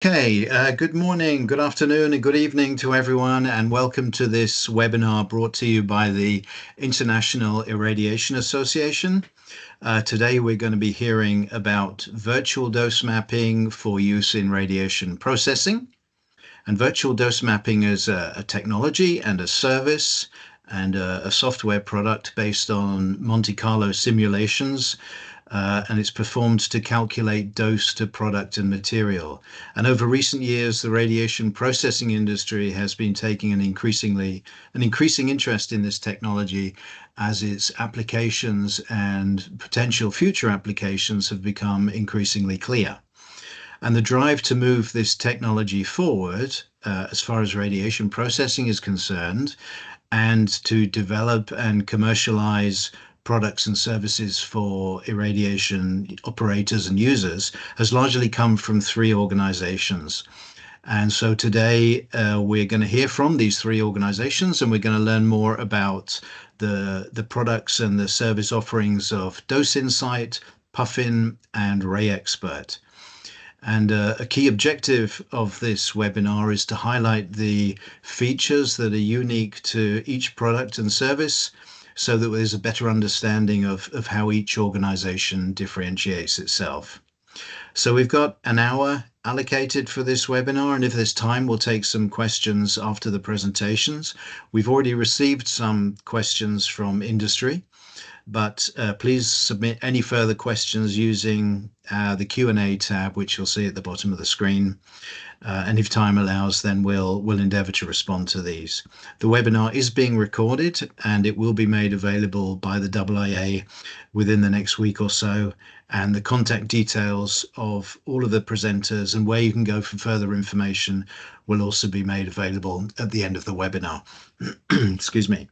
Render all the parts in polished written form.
Okay, good morning, good afternoon, and good evening to everyone, and welcome to this webinar brought to you by the International Irradiation Association. Today we're going to be hearing about virtual dose mapping for use in radiation processing. And virtual dose mapping is a technology and a service and a software product based on Monte Carlo simulations, and it's performed to calculate dose to product and material. And over recent years, the radiation processing industry has been taking an increasing interest in this technology as its applications and potential future applications have become increasingly clear. And the drive to move this technology forward, as far as radiation processing is concerned, and to develop and commercialize products and services for irradiation operators and users, has largely come from three organizations. And so today we're going to hear from these three organizations, and we're going to learn more about the products and the service offerings of DoseInsight, PUFFIn and RayXpert. And a key objective of this webinar is to highlight the features that are unique to each product and service so that there's a better understanding of how each organization differentiates itself. So we've got an hour allocated for this webinar, and if there's time, we'll take some questions after the presentations. We've already received some questions from industry, but please submit any further questions using the Q&A tab, which you'll see at the bottom of the screen. And if time allows, then we'll endeavor to respond to these. The webinar is being recorded and it will be made available by the AAA within the next week or so. And the contact details of all of the presenters and where you can go for further information will also be made available at the end of the webinar. Excuse me.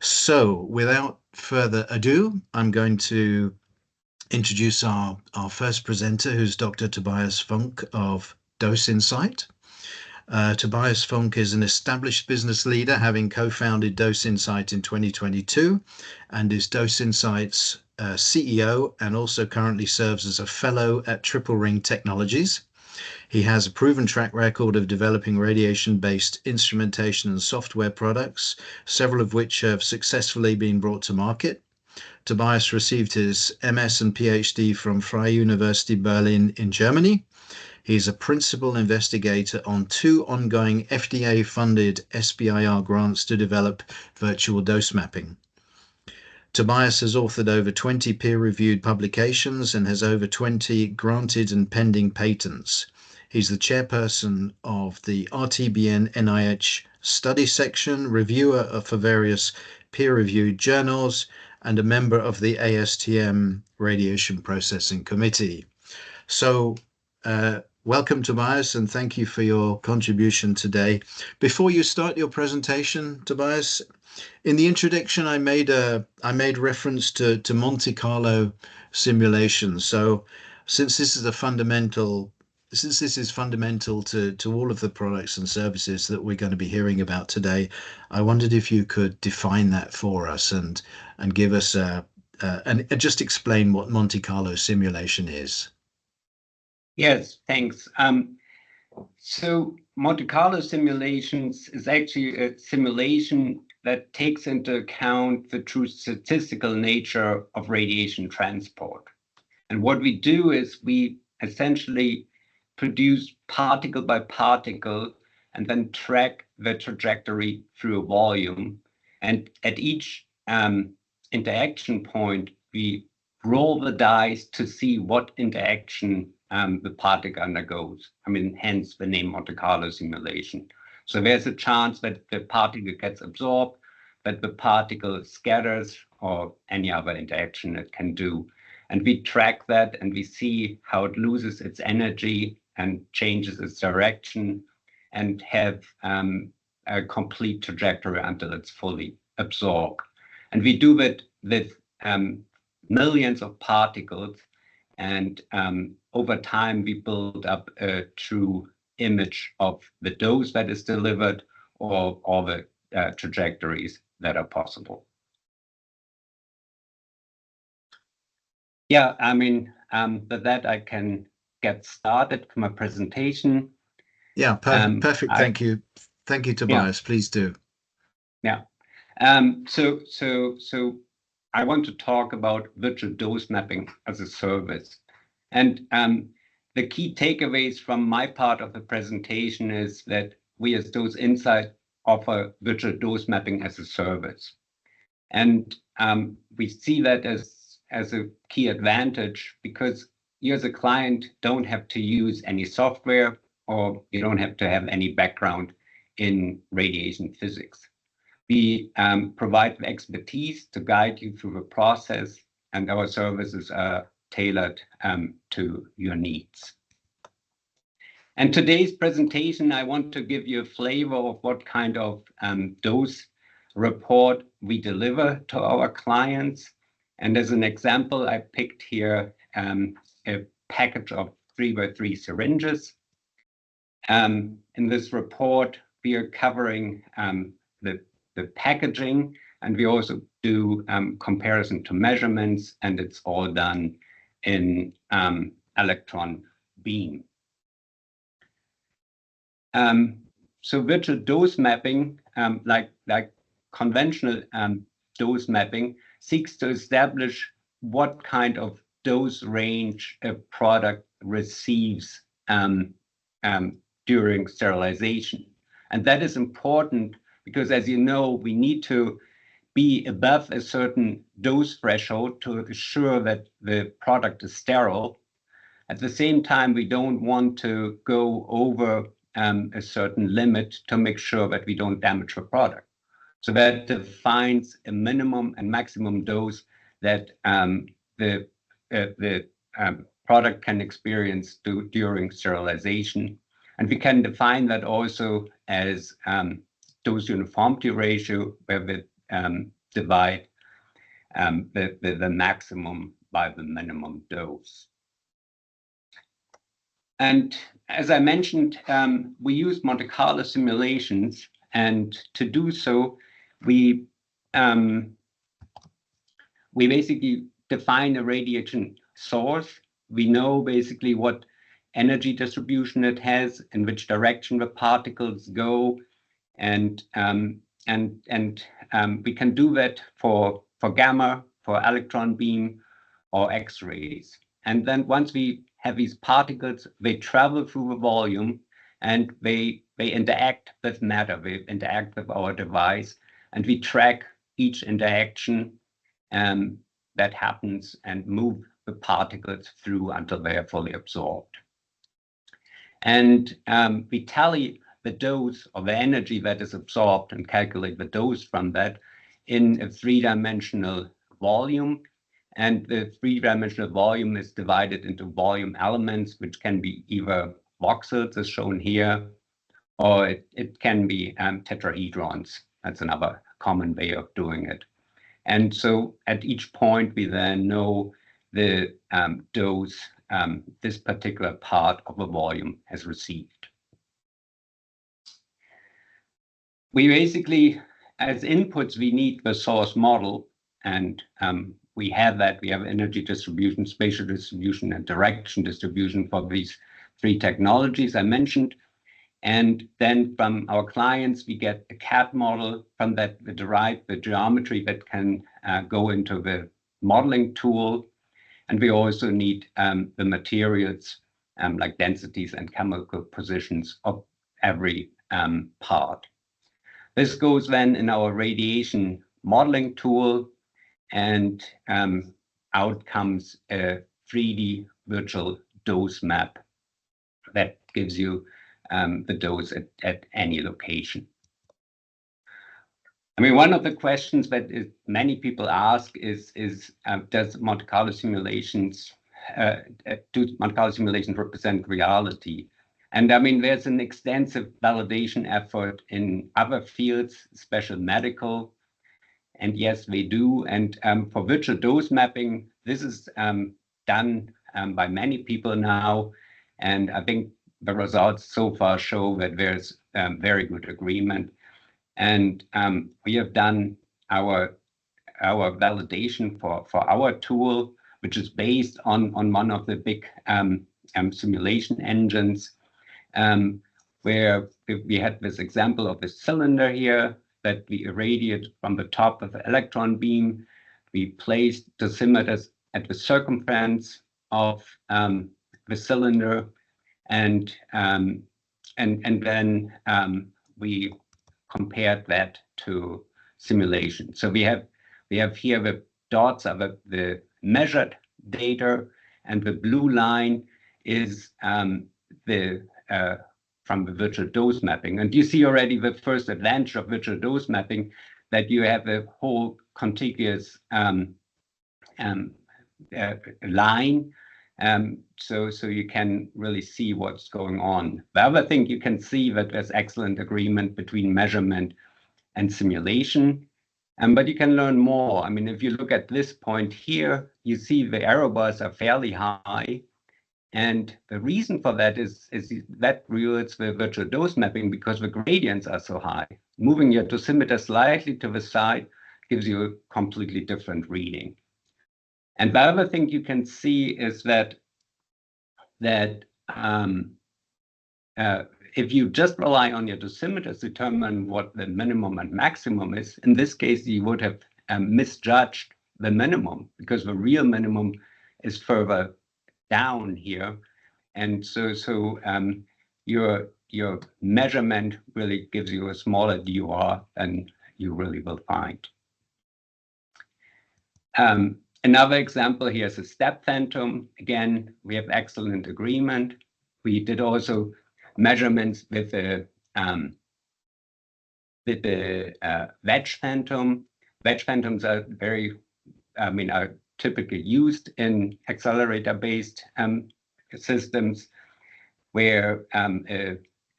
So without further ado, I'm going to introduce our first presenter, who's Dr. Tobias Funk of DoseInsight. Tobias Funk is an established business leader, having co-founded DoseInsight in 2022 and is DoseInsight's CEO, and also currently serves as a fellow at Triple Ring Technologies. He has a proven track record of developing radiation-based instrumentation and software products, several of which have successfully been brought to market. Tobias received his MS and PhD from Freie University Berlin in Germany. He's a principal investigator on 2 ongoing FDA-funded SBIR grants to develop virtual dose mapping. Tobias has authored over 20 peer-reviewed publications and has over 20 granted and pending patents. He's the chairperson of the RTBN NIH study section, reviewer for various peer-reviewed journals, and a member of the ASTM Radiation Processing Committee. So welcome, Tobias, and thank you for your contribution today. Before you start your presentation, Tobias, in the introduction, I made reference to Monte Carlo simulations. So since this is fundamental to all of the products and services that we're going to be hearing about today, I wondered if you could define that for us and give us and just explain what Monte Carlo simulation is. Yes, thanks. So Monte Carlo simulations is actually a simulation that takes into account the true statistical nature of radiation transport. And what we do is we essentially produce particle by particle and then track the trajectory through a volume. And at each interaction point, we roll the dice to see what interaction the particle undergoes. I mean, hence the name Monte Carlo simulation. So there's a chance that the particle gets absorbed, that the particle scatters, or any other interaction it can do. And we track that and we see how it loses its energy and changes its direction and have a complete trajectory until it's fully absorbed. And we do that with millions of particles, and over time we build up a true image of the dose that is delivered or all the trajectories that are possible. Yeah, I mean, but that I can get started with my presentation. Yeah, perfect. Thank you. Thank you, Tobias. Yeah. Please do. Yeah. So I want to talk about virtual dose mapping as a service. And the key takeaways from my part of the presentation is that we as Dose Insight offer virtual dose mapping as a service. And we see that as a key advantage because you as a client don't have to use any software, or you don't have to have any background in radiation physics. We provide the expertise to guide you through the process, and our services are tailored to your needs. And today's presentation, I want to give you a flavor of what kind of dose report we deliver to our clients. And as an example, I picked here a package of 3x3 syringes. In this report, we are covering the packaging, and we also do comparison to measurements, and it's all done in electron beam. So virtual dose mapping, like conventional dose mapping, seeks to establish what kind of dose range a product receives during sterilization. And that is important because, as you know, we need to be above a certain dose threshold to assure that the product is sterile. At the same time, we don't want to go over a certain limit to make sure that we don't damage the product. So that defines a minimum and maximum dose that the product can experience during sterilization. And we can define that also as dose uniformity ratio, where we divide the maximum by the minimum dose. And as I mentioned, we use Monte Carlo simulations, and to do so, we basically define a radiation source. We know basically what energy distribution it has, in which direction the particles go, and we can do that for gamma, for electron beam, or X-rays. And then once we have these particles, they travel through the volume, and they interact with matter, they interact with our device, and we track each interaction that happens and move the particles through until they are fully absorbed. And we tally the dose or the energy that is absorbed and calculate the dose from that in a three-dimensional volume. And the three-dimensional volume is divided into volume elements, which can be either voxels, as shown here, or it can be tetrahedrons. That's another common way of doing it. And so at each point, we then know the dose this particular part of the volume has received. We basically, as inputs, we need the source model, and we have that. We have energy distribution, spatial distribution, and direction distribution for these three technologies I mentioned. And then from our clients, we get a CAD model. From that, we derive the geometry that can go into the modeling tool. And we also need the materials like densities and chemical positions of every part. This goes then in our radiation modeling tool, and out comes a 3D virtual dose map that gives you the dose at any location. I mean, one of the questions that many people ask is does Monte Carlo simulations, do Monte Carlo simulations represent reality? And I mean, there's an extensive validation effort in other fields, especially medical. And yes, they do. And for virtual dose mapping, this is done by many people now. And I think the results so far show that there's very good agreement. And we have done our validation for our tool, which is based on one of the big simulation engines, where we had this example of a cylinder here that we irradiated from the top of the electron beam. We placed dosimeters at the circumference of the cylinder, and then we compared that to simulation. So we have here the dots of the measured data, and the blue line is from the virtual dose mapping. And you see already the first advantage of virtual dose mapping, that you have a whole contiguous line. So you can really see what's going on. The other thing, you can see that there's excellent agreement between measurement and simulation. But you can learn more. I mean, if you look at this point here, you see the error bars are fairly high. And the reason for that is that rewards the virtual dose mapping, because the gradients are so high. Moving your dosimeter slightly to the side gives you a completely different reading. And the other thing you can see is that if you just rely on your dosimeters to determine what the minimum and maximum is, in this case, you would have misjudged the minimum, because the real minimum is further down here. And so your measurement really gives you a smaller DOR than you really will find. Another example here is a step phantom. Again, we have excellent agreement. We did also measurements with the wedge phantom. Wedge phantoms are are typically used in accelerator-based systems, where a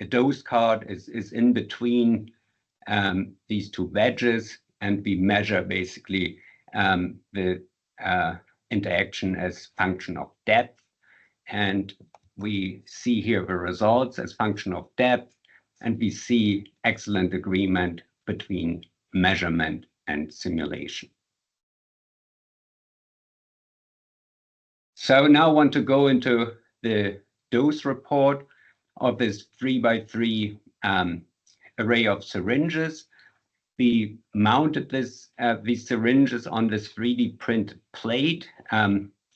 dose card is in between these two wedges, and we measure basically the interaction as function of depth. And we see here the results as function of depth, and we see excellent agreement between measurement and simulation. So now I want to go into the dose report of this 3x3 array of syringes. We mounted these syringes on this 3D printed plate,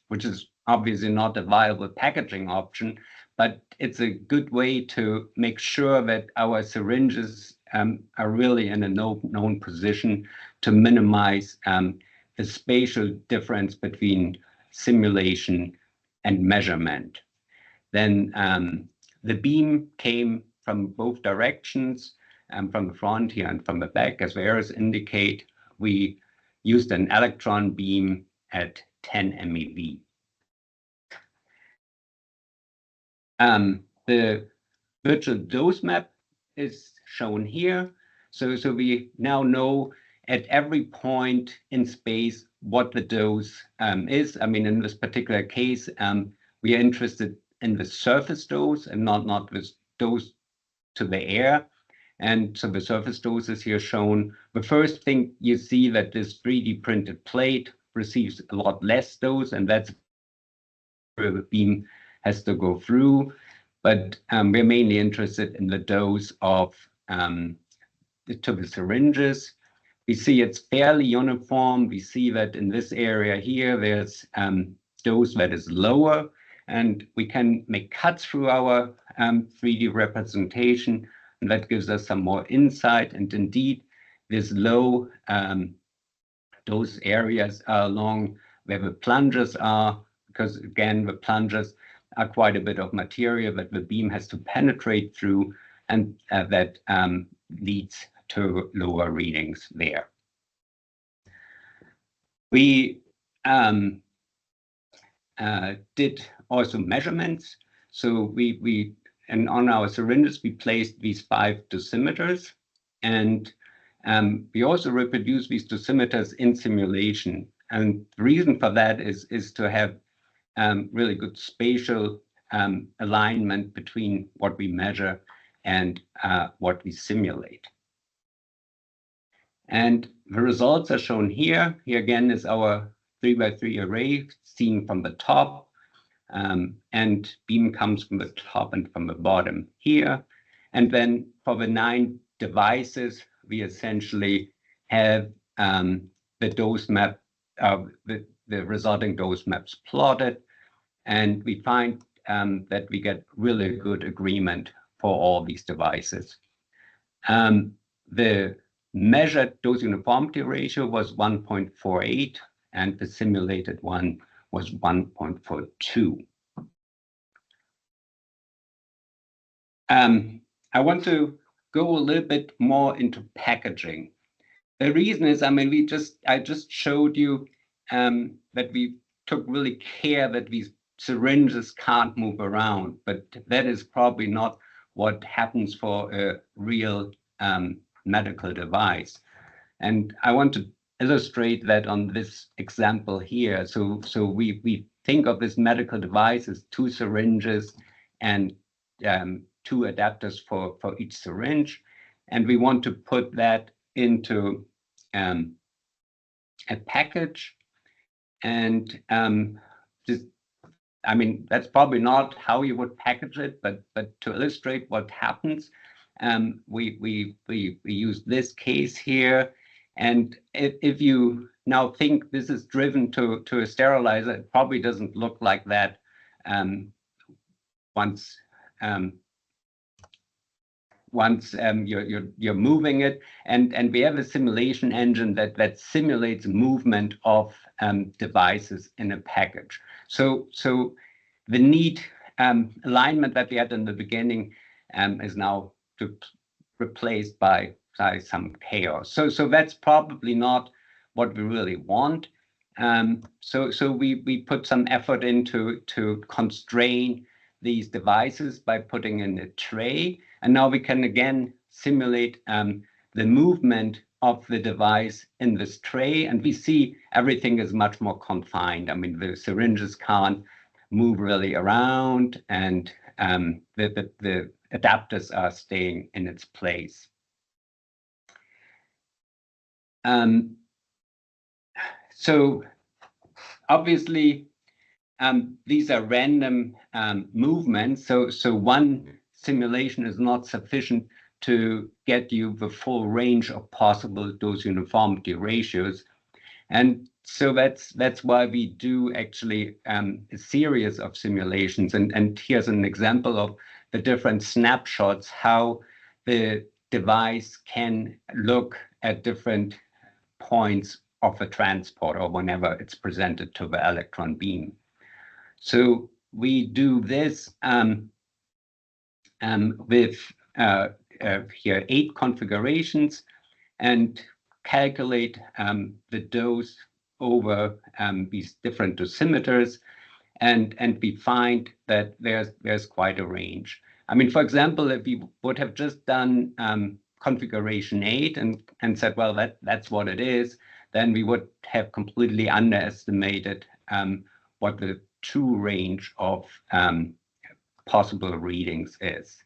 which is obviously not a viable packaging option, but it's a good way to make sure that our syringes are really in a known position to minimize the spatial difference between simulation and measurement. Then the beam came from both directions, from the front here and from the back. As the arrows indicate, we used an electron beam at 10 MeV. The virtual dose map is shown here. So we now know at every point in space what the dose is. I mean, in this particular case, we are interested in the surface dose and not this dose to the air. And so the surface dose is here shown. The first thing you see that this 3D printed plate receives a lot less dose, and that's where the beam has to go through. But we're mainly interested in the dose of to the syringes. We see it's fairly uniform. We see that in this area here, there's dose that is lower, and we can make cuts through our 3D representation, and that gives us some more insight. And indeed, this low dose areas are along where the plungers are, because again, the plungers are quite a bit of material that the beam has to penetrate through, and that leads to lower readings there. We did also measurements. So and on our syringes, we placed these 5 dosimeters, and we also reproduced these dosimeters in simulation. And the reason for that is to have really good spatial alignment between what we measure and what we simulate. And the results are shown here. Here again is our 3x3 array seen from the top. and beam comes from the top and from the bottom here. And then for the 9 devices, we essentially have the dose map, the resulting dose maps plotted, and we find that we get really good agreement for all these devices. The measured dose uniformity ratio was 1.48, and the simulated one was 1.42. I want to go a little bit more into packaging. The reason is, I mean, I just showed you that we took really care that these syringes can't move around, but that is probably not what happens for a real medical device. And I want to illustrate that on this example here. So we think of this medical device as 2 syringes and 2 adapters for each syringe. And we want to put that into a package. And I mean, that's probably not how you would package it, but to illustrate what happens, we use this case here. And if you now think this is driven to a sterilizer, it probably doesn't look like that once you're moving it, and we have a simulation engine that simulates movement of devices in a package. So the neat alignment that we had in the beginning is now replaced by some chaos. So that's probably not what we really want. So we put some effort into to constrain these devices by putting in a tray. And now we can again simulate the movement of the device in this tray. And we see everything is much more confined. I mean, the syringes can't move really around, and the adapters are staying in its place. So obviously, these are random movements. So one simulation is not sufficient to get you the full range of possible dose uniformity ratios. And so that's why we do actually a series of simulations. And here's an example of the different snapshots, how the device can look at different points of a transport or whenever it's presented to the electron beam. So we do this with here 8 configurations and calculate the dose over these different dosimeters, and we find that there's quite a range. I mean, for example, if we would have just done configuration 8 and said, well, that's what it is, then we would have completely underestimated what the true range of possible readings is.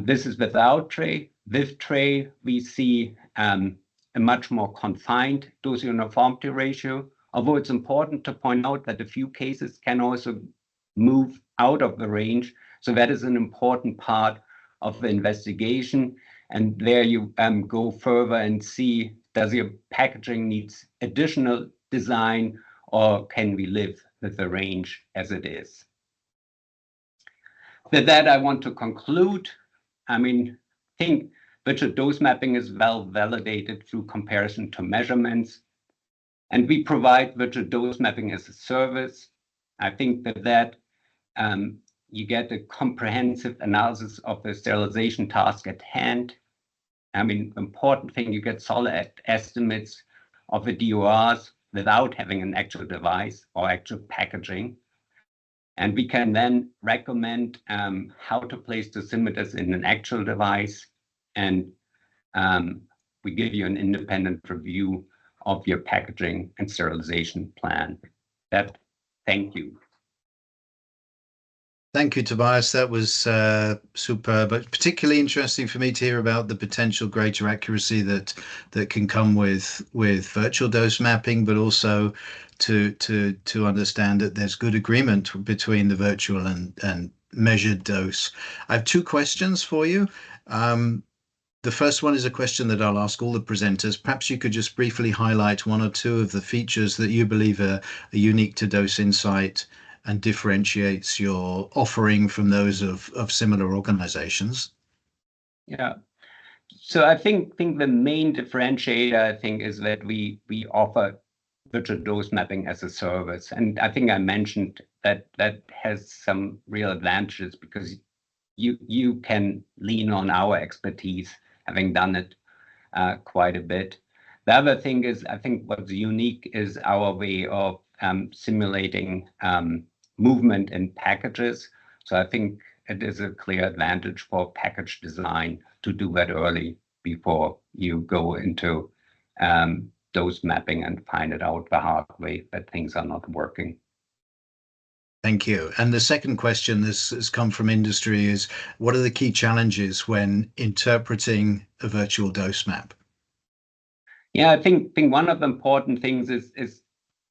This is without tray. With tray, we see a much more confined dose uniformity ratio, although it's important to point out that a few cases can also move out of the range. So that is an important part of the investigation. And there you go further and see, does your packaging needs additional design, or can we live with the range as it is? With that, I want to conclude. I mean, I think virtual dose mapping is well validated through comparison to measurements. And we provide virtual dose mapping as a service. I think that you get a comprehensive analysis of the sterilization task at hand. I mean, important thing, you get solid estimates of the DORs without having an actual device or actual packaging. And we can then recommend how to place dosimeters in an actual device. And we give you an independent review of your packaging and sterilization plan. Thank you. Thank you, Tobias. That was superb, but particularly interesting for me to hear about the potential greater accuracy that can come with virtual dose mapping, but also to understand that there's good agreement between the virtual and measured dose. I have two questions for you. Um, the first one is a question that I'll ask all the presenters. Perhaps you could just briefly highlight one or two of the features that you believe are unique to Dose Insight and differentiates your offering from those of similar organizations. Yeah. So I think the main differentiator, I think, is that we offer virtual dose mapping as a service. And I think I mentioned that has some real advantages because you can lean on our expertise, having done it quite a bit. The other thing is, I think what's unique is our way of simulating movement in packages. So I think it is a clear advantage for package design to do that early before you go into dose mapping and find it out the hard way that things are not working. Thank you. And the second question, this has come from industry, is what are the key challenges when interpreting a virtual dose map? Yeah, I think one of the important things is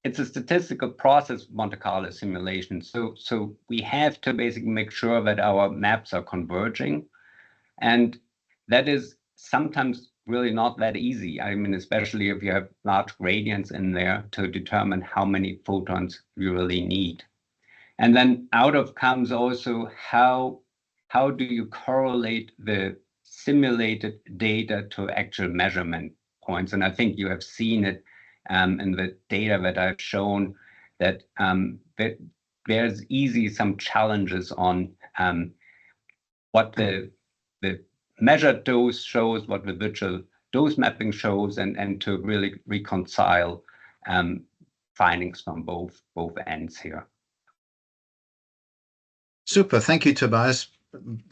it's a statistical process, Monte Carlo simulation. So we have to basically make sure that our maps are converging, and that is sometimes really not that easy. I mean, especially if you have large gradients in there to determine how many photons you really need. And then out of comes also how do you correlate the simulated data to actual measurement points? And I think you have seen it in the data that I've shown that, that there's easy some challenges on what the measured dose shows, what the virtual dose mapping shows, and to really reconcile findings from both ends here. Super. Thank you, Tobias.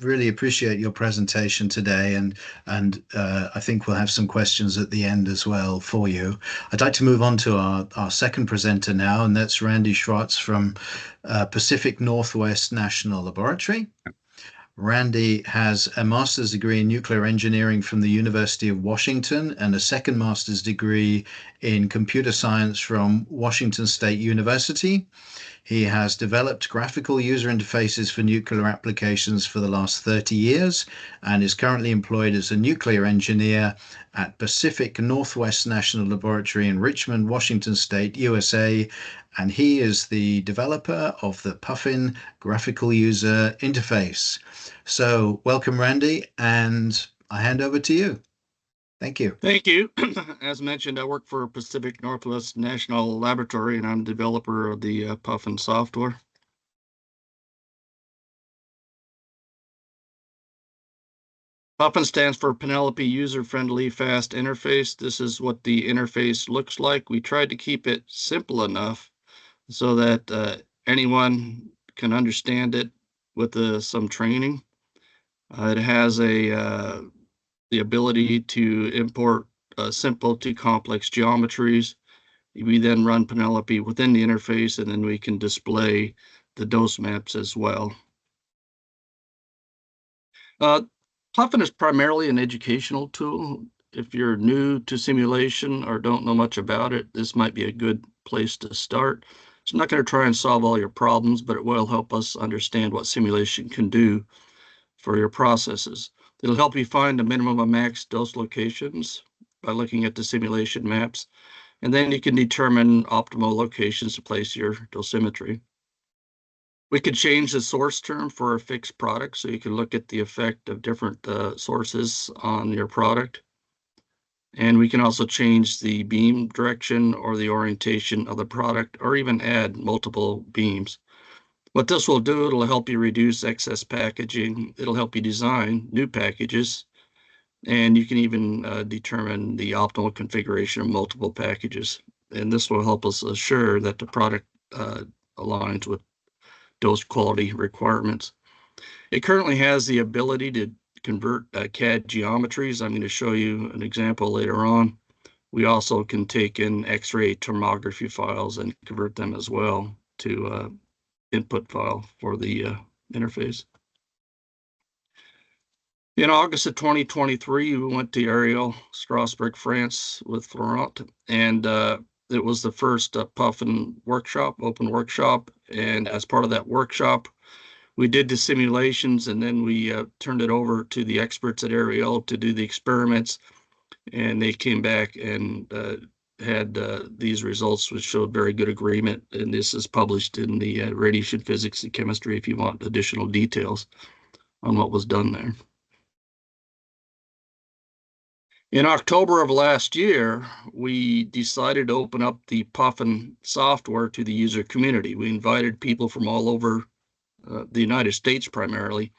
Really appreciate your presentation today, and I think we'll have some questions at the end as well for you. I'd like to move on to our second presenter now, and that's Randy Schwarz from Pacific Northwest National Laboratory. Randy has a master's degree in nuclear engineering from the University of Washington and a second master's degree in computer science from Washington State University. He has developed graphical user interfaces for nuclear applications for the last 30 years and is currently employed as a nuclear engineer at Pacific Northwest National Laboratory in Richmond, Washington State, USA. And he is the developer of the PUFFIn graphical user interface. So welcome, Randy, and I hand over to you. Thank you. Thank you. As mentioned, I work for Pacific Northwest National Laboratory, and I'm the developer of the PUFFIn software. PUFFIn stands for Penelope User-Friendly Fast Interface. This is what the interface looks like. We tried to keep it simple enough so that anyone can understand it with some training. It has the ability to import simple to complex geometries. We then run Penelope within the interface, and then we can display the dose maps as well. PUFFIn is primarily an educational tool. If you're new to simulation or don't know much about it, this might be a good place to start. It's not going to try and solve all your problems, but it will help us understand what simulation can do for your processes. It'll help you find the minimum and max dose locations by looking at the simulation maps, and then you can determine optimal locations to place your dosimetry. We could change the source term for a fixed product, so you can look at the effect of different sources on your product. And we can also change the beam direction or the orientation of the product, or even add multiple beams. What this will do, it'll help you reduce excess packaging. It'll help you design new packages, and you can even determine the optimal configuration of multiple packages. And this will help us assure that the product aligns with dose quality requirements. It currently has the ability to convert CAD geometries. I'm going to show you an example later on. We also can take in X-ray tomography files and convert them as well to input file for the interface. In August of 2023, we went to Ariel, Strasbourg, France with Florent, and it was the first PUFFIn workshop, open workshop. And as part of that workshop, we did the simulations, and then we turned it over to the experts at Ariel to do the experiments. And they came back and had these results, which showed very good agreement. And this is published in the Radiation Physics and Chemistry if you want additional details on what was done there. In October of last year, we decided to open up the PUFFIn software to the user community. We invited people from all over the United States primarily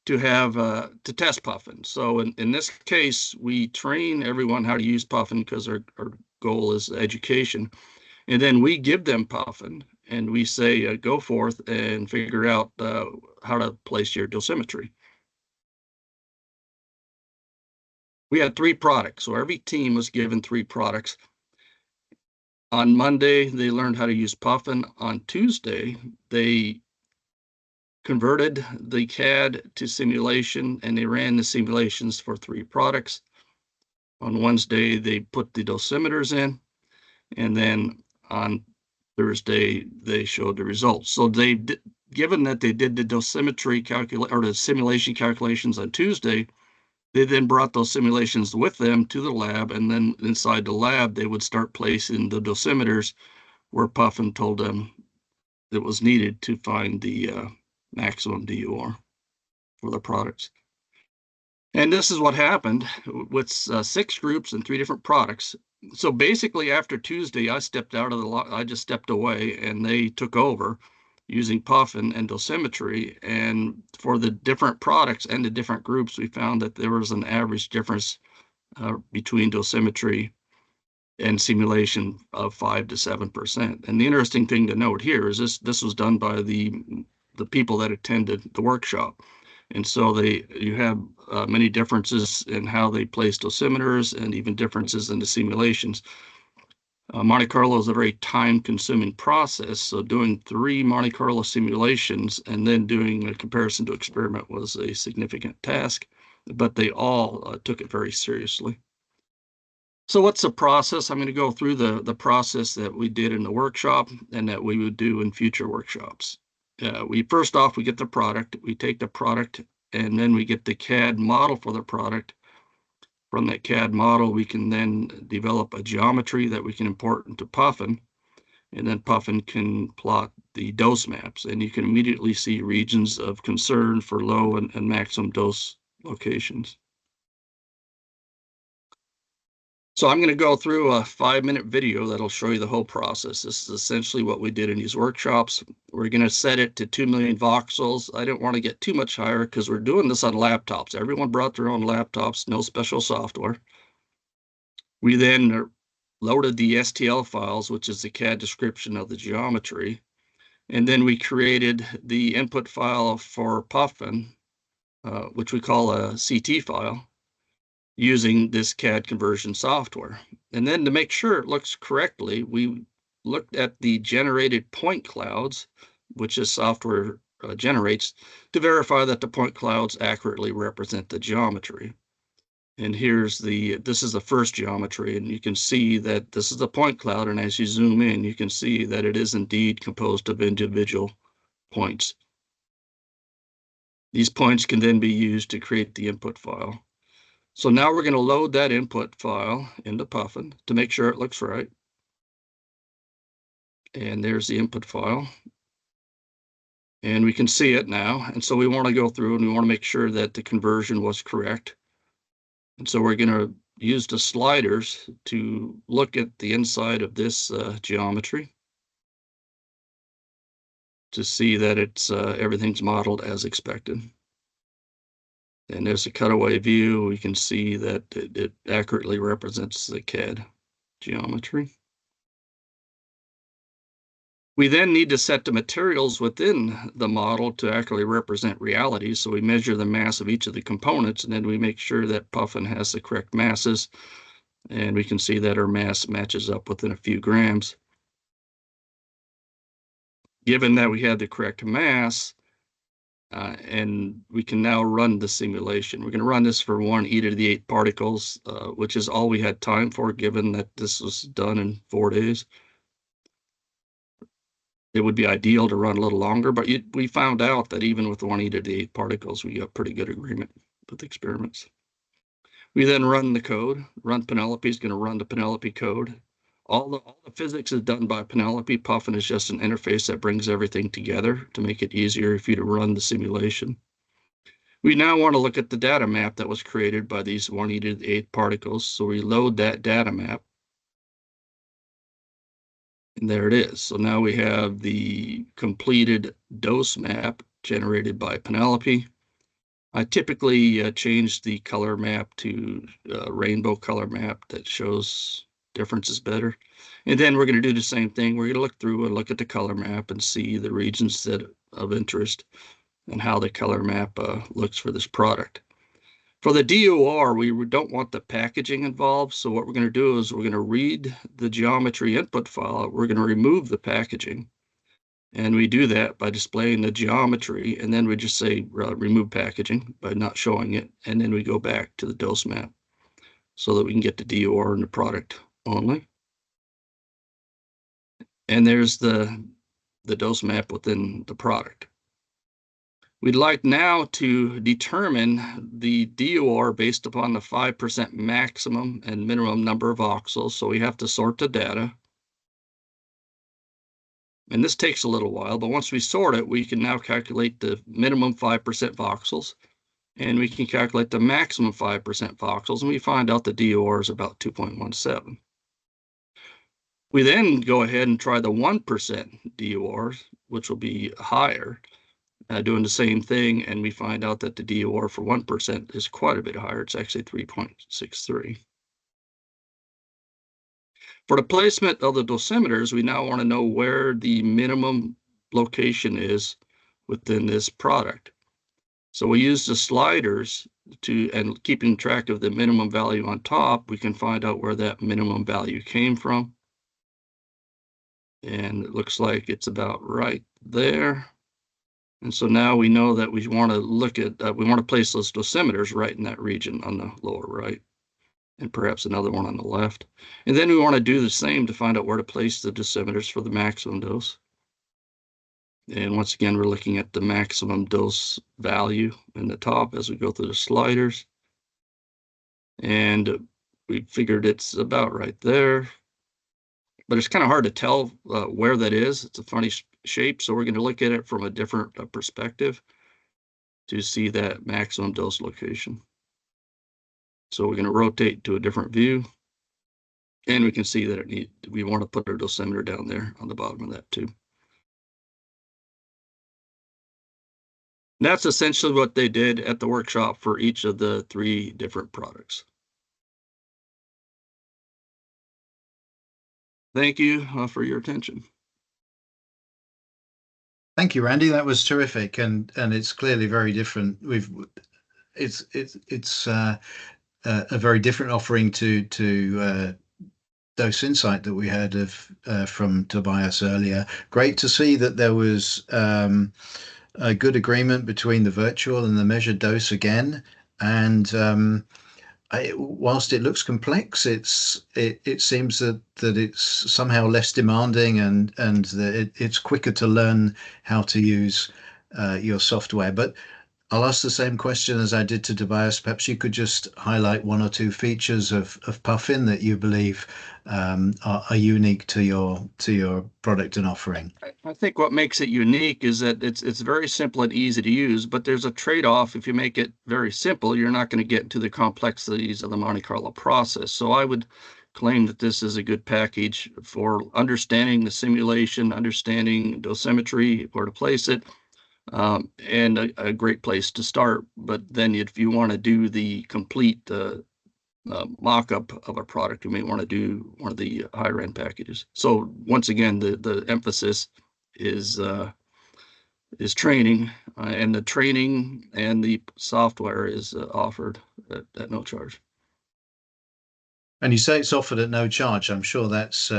to have to test PUFFIn. So in this case, we train everyone how to use PUFFIn because our goal is education. And then we give them PUFFIn and we say, go forth and figure out how to place your dosimetry. We had 3 products, so every team was given 3 products. On Monday, they learned how to use PUFFIn. On Tuesday, they converted the CAD to simulation, and they ran the simulations for 3 products. On Wednesday, they put the dosimeters in, and then on Thursday, they showed the results. So they did, given that they did the dosimetry or the simulation calculations on Tuesday, they then brought those simulations with them to the lab, and then inside the lab, they would start placing the dosimeters where PUFFIn told them it was needed to find the maximum DUR for the products. And this is what happened with 6 groups and 3 different products. So basically, after Tuesday, I stepped out of the I just stepped away, and they took over using PUFFIn and dosimetry. And for the different products and the different groups, we found that there was an average difference between dosimetry and simulation of 5 to 7%. And the interesting thing to note here is this was done by the people that attended the workshop. And so you have many differences in how they place dosimeters and even differences in the simulations. Monte Carlo is a very time-consuming process, so doing 3 Monte Carlo simulations and then doing a comparison to experiment was a significant task, but they all took it very seriously. So what's the process? I'm going to go through the process that we did in the workshop and that we would do in future workshops. We get the product, we take the product, and then we get the CAD model for the product. From that CAD model, we can then develop a geometry that we can import into PUFFIn, and then PUFFIn can plot the dose maps, and you can immediately see regions of concern for low and maximum dose locations. So I'm going to go through a 5-minute video that'll show you the whole process. This is essentially what we did in these workshops. We're going to set it to 2 million voxels. I don't want to get too much higher because we're doing this on laptops. Everyone brought their own laptops, no special software. We then loaded the STL files, which is the CAD description of the geometry. And then we created the input file for PUFFIn, which we call a CT file, using this CAD conversion software. And then to make sure it looks correctly, we looked at the generated point clouds, which this software generates, to verify that the point clouds accurately represent the geometry. And this is the first geometry, and you can see that this is the point cloud, and as you zoom in, you can see that it is indeed composed of individual points. These points can then be used to create the input file. So now we're going to load that input file into PUFFIn to make sure it looks right. And there's the input file. And we can see it now. And so we want to go through and we want to make sure that the conversion was correct. And so we're going to use the sliders to look at the inside of this geometry to see that it's everything's modeled as expected. And there's a cutaway view. We can see that it accurately represents the CAD geometry. We then need to set the materials within the model to accurately represent reality. So we measure the mass of each of the components, and then we make sure that PUFFIn has the correct masses. And we can see that our mass matches up within a few grams. Given that we had the correct mass, and we can now run the simulation. We're going to run this for 1 e⁸ particles, which is all we had time for, given that this was done in 4 days. It would be ideal to run a little longer, but we found out that even with 1 e⁸ particles, we got pretty good agreement with experiments. We then run the code. Run Penelope is going to run the Penelope code. All the physics is done by Penelope. PUFFIn is just an interface that brings everything together to make it easier for you to run the simulation. We now want to look at the data map that was created by these 1 e⁸ particles. So we load that data map. And there it is. So now we have the completed dose map generated by Penelope. I typically change the color map to rainbow color map that shows differences better. And then we're going to do the same thing. We're going to look through and look at the color map and see the regions of interest and how the color map looks for this product. For the DOR, we don't want the packaging involved. So what we're going to do is we're going to read the geometry input file. We're going to remove the packaging. And we do that by displaying the geometry, and then we just say remove packaging by not showing it, and then we go back to the dose map so that we can get the DOR and the product only. And there's the dose map within the product. We'd like now to determine the DOR based upon the 5% maximum and minimum number of voxels, so we have to sort the data. And this takes a little while, but once we sort it, we can now calculate the minimum 5% voxels, and we can calculate the maximum 5% voxels, and we find out the DOR is about 2.17. We then go ahead and try the 1% DOR, which will be higher, doing the same thing, and we find out that the DOR for 1% is quite a bit higher. It's actually 3.63. For the placement of the dosimeters, we now want to know where the minimum location is within this product. So we use the sliders and keeping track of the minimum value on top, we can find out where that minimum value came from. And it looks like it's about right there. And so now we know that we want to look at, we want to place those dosimeters right in that region on the lower right, and perhaps another one on the left. And then we want to do the same to find out where to place the dosimeters for the maximum dose. And once again, we're looking at the maximum dose value in the top as we go through the sliders. And we figured it's about right there. But it's kind of hard to tell where that is. It's a funny shape, so we're going to look at it from a different perspective to see that maximum dose location. So we're going to rotate to a different view, and we can see that we want to put our dosimeter down there on the bottom of that too. And that's essentially what they did at the workshop for each of the 3 different products. Thank you for your attention. Thank you, Randy. That was terrific, and it's clearly very different. It's a very different offering to Dose Insight that we heard of from Tobias earlier. Great to see that there was a good agreement between the virtual and the measured dose again, and whilst it looks complex, it seems that it's somehow less demanding, and that it's quicker to learn how to use your software. But I'll ask the same question as I did to Tobias. Perhaps you could just highlight 1 or 2 features of PUFFIn that you believe are unique to your product and offering. I think what makes it unique is that it's very simple and easy to use, but there's a trade-off. If you make it very simple, you're not going to get into the complexities of the Monte Carlo process. So I would claim that this is a good package for understanding the simulation, understanding dosimetry, where to place it, and a great place to start. But then if you want to do the complete mock-up of a product, you may want to do one of the higher end packages. So once again, the emphasis is training, and the training and the software is offered at no charge. And you say it's offered at no charge. I'm sure that's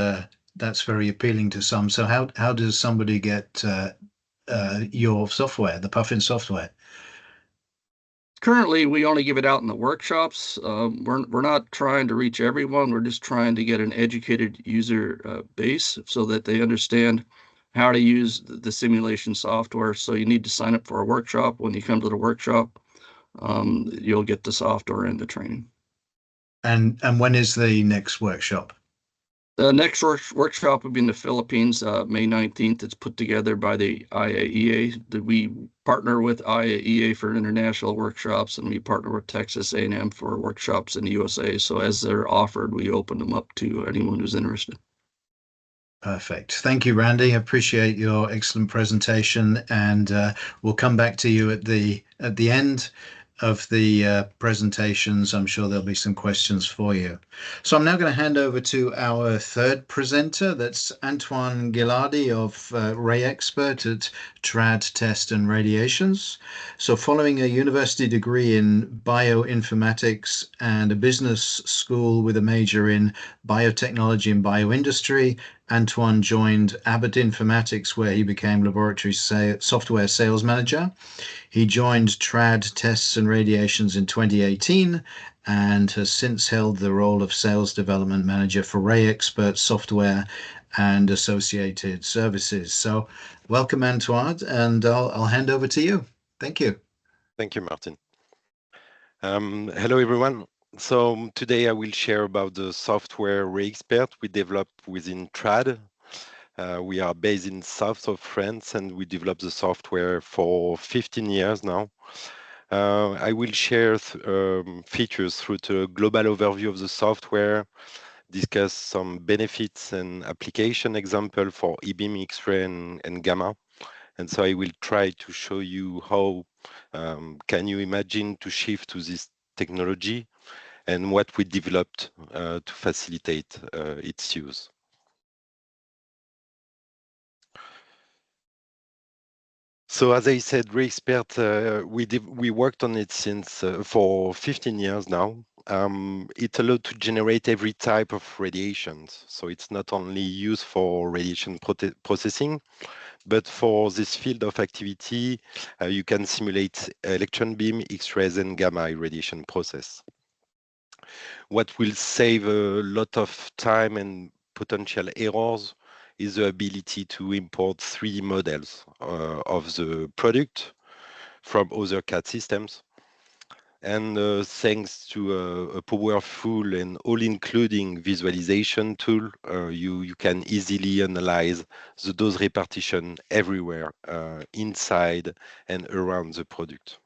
very appealing to some. So how does somebody get your software, the PUFFIn software? Currently, we only give it out in the workshops. We're not trying to reach everyone. We're just trying to get an educated user base so that they understand how to use the simulation software. So you need to sign up for a workshop. When you come to the workshop, you'll get the software and the training. And when is the next workshop? The next workshop will be in the Philippines, May 19th. It's put together by the IAEA. We partner with IAEA for international workshops, and we partner with Texas A&M for workshops in the USA. So as they're offered, we open them up to anyone who's interested. Perfect. Thank you, Randy. I appreciate your excellent presentation, and we'll come back to you at the end of the presentations. I'm sure there'll be some questions for you. So I'm now going to hand over to our third presenter. That's Antoine Ghilardi of RayXpert at Trad Test and Radiations. So following a university degree in bioinformatics and a business school with a major in biotechnology and bioindustry, Antoine joined Abbott Informatics, where he became laboratory software sales manager. He joined Trad Tests and Radiations in 2018 and has since held the role of sales development manager for RayXpert software and associated services. So welcome, Antoine, and I'll hand over to you. Thank you. Thank you, Martin. Hello, everyone. So today I will share about the software RayXpert we developed within Trad. We are based in south of France, and we developed the software for 15 years now. I will share features through the global overview of the software, discuss some benefits and application example for E-beam, X-ray, and gamma. And so I will try to show you how can you imagine to shift to this technology and what we developed to facilitate its use. So as I said, RayXpert, we worked on it since for 15 years now. It allowed to generate every type of radiations. So it's not only used for radiation processing, but for this field of activity, you can simulate electron beam, X-rays, and gamma irradiation process. What will save a lot of time and potential errors is the ability to import 3D models of the product from other CAD systems. And thanks to a powerful and all-including visualization tool, you can easily analyze the dose repartition everywhere inside and around the product.